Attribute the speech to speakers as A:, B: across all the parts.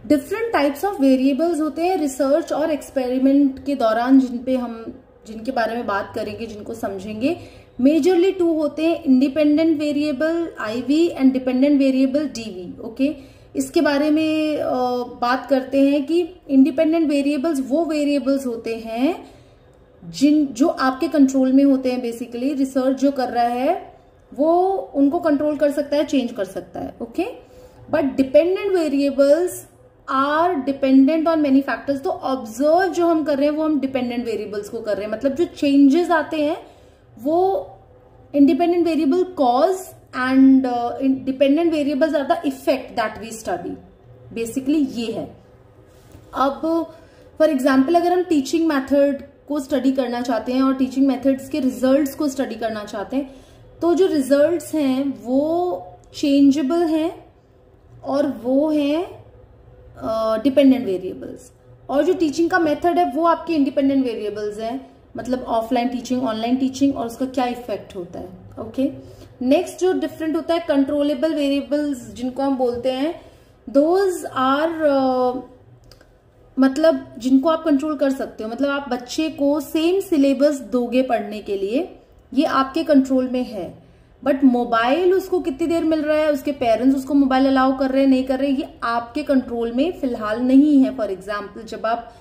A: Different types of variables होते हैं research और एक्सपेरिमेंट के दौरान जिनके बारे में बात करेंगे, जिनको समझेंगे। मेजरली टू होते हैं, independent variable IV and dependent variable DV। Okay, इसके बारे में बात करते हैं कि इंडिपेंडेंट वेरिएबल्स वो वेरिएबल्स होते हैं जो आपके कंट्रोल में होते हैं। बेसिकली रिसर्च जो कर रहा है वो उनको कंट्रोल कर सकता है, चेंज कर सकता है। Okay, but dependent variables are dependent on many factors. तो ऑब्जर्व जो हम कर रहे हैं वो हम डिपेंडेंट वेरिएबल्स को कर रहे हैं, मतलब जो चेंजेस आते हैं वो independent variable cause and dependent variables are the effect that we study. Basically ये है। अब फॉर एग्जाम्पल अगर हम टीचिंग मेथड को स्टडी करना चाहते हैं और टीचिंग मेथड्स के रिजल्ट्स को स्टडी करना चाहते हैं, तो जो रिजल्ट्स हैं वो चेंजेबल हैं और वो हैं डिपेंडेंट वेरिएबल्स, और जो टीचिंग का मेथड है वो आपके इंडिपेंडेंट वेरिएबल्स हैं, मतलब ऑफलाइन टीचिंग, ऑनलाइन टीचिंग, और उसका क्या इफेक्ट होता है। ओके, नेक्स्ट जो डिफरेंट होता है, कंट्रोलेबल वेरिएबल्स जिनको हम बोलते हैं, दोज आर मतलब जिनको आप कंट्रोल कर सकते हो। मतलब आप बच्चे को सेम सिलेबस दोगे पढ़ने के लिए, ये आपके कंट्रोल में है, बट मोबाइल उसको कितनी देर मिल रहा है, उसके पेरेंट्स उसको मोबाइल अलाउ कर रहे हैं नहीं कर रहे, ये आपके कंट्रोल में फिलहाल नहीं है। फॉर एग्जाम्पल जब आप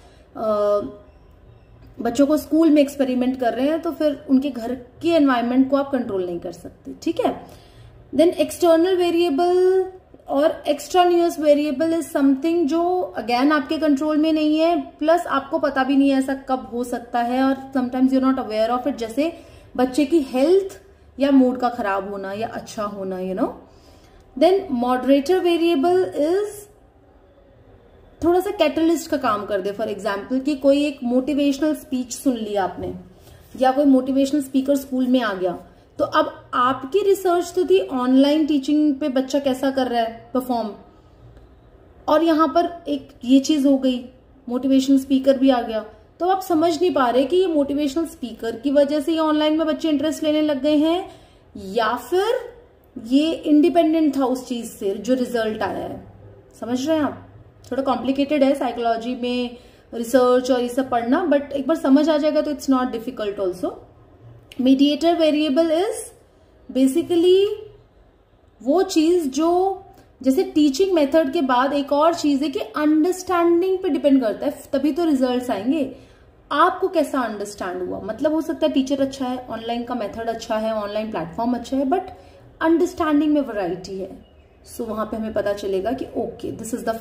A: बच्चों को स्कूल में एक्सपेरिमेंट कर रहे हैं तो फिर उनके घर के एनवायरनमेंट को आप कंट्रोल नहीं कर सकते। ठीक है। देन एक्सटर्नल वेरिएबल और एक्स्ट्रानियस वेरिएबल इज समथिंग जो अगेन आपके कंट्रोल में नहीं है, प्लस आपको पता भी नहीं है ऐसा कब हो सकता है, और sometimes you are not aware of it, जैसे बच्चे की हेल्थ या मूड का खराब होना या अच्छा होना, you know. Then moderator variable is थोड़ा सा कैटलिस्ट का काम कर दे। फॉर एग्जाम्पल कि कोई एक मोटिवेशनल स्पीच सुन लिया आपने, या कोई मोटिवेशनल स्पीकर स्कूल में आ गया, तो अब आपकी रिसर्च तो थी ऑनलाइन टीचिंग पे बच्चा कैसा कर रहा है परफॉर्म, और यहां पर एक ये चीज हो गई, मोटिवेशनल स्पीकर भी आ गया, तो आप समझ नहीं पा रहे कि ये मोटिवेशनल स्पीकर की वजह से ये ऑनलाइन में बच्चे इंटरेस्ट लेने लग गए हैं, या फिर ये इंडिपेंडेंट था उस चीज से जो रिजल्ट आया है। समझ रहे हैं आप? थोड़ा कॉम्प्लिकेटेड है साइकोलॉजी में रिसर्च और ये सब पढ़ना, बट एक बार समझ आ जाएगा तो it's not difficult also. Mediator variable is basically वो चीज जो, जैसे टीचिंग मेथड के बाद एक और चीज है कि अंडरस्टैंडिंग पे डिपेंड करता है, तभी तो रिजल्ट्स आएंगे। आपको कैसा अंडरस्टैंड हुआ, मतलब हो सकता है टीचर अच्छा है, ऑनलाइन का मेथड अच्छा है, ऑनलाइन प्लेटफॉर्म अच्छा है, बट अंडरस्टैंडिंग में वैरायटी है। सो वहां पे हमें पता चलेगा कि ओके दिस इज द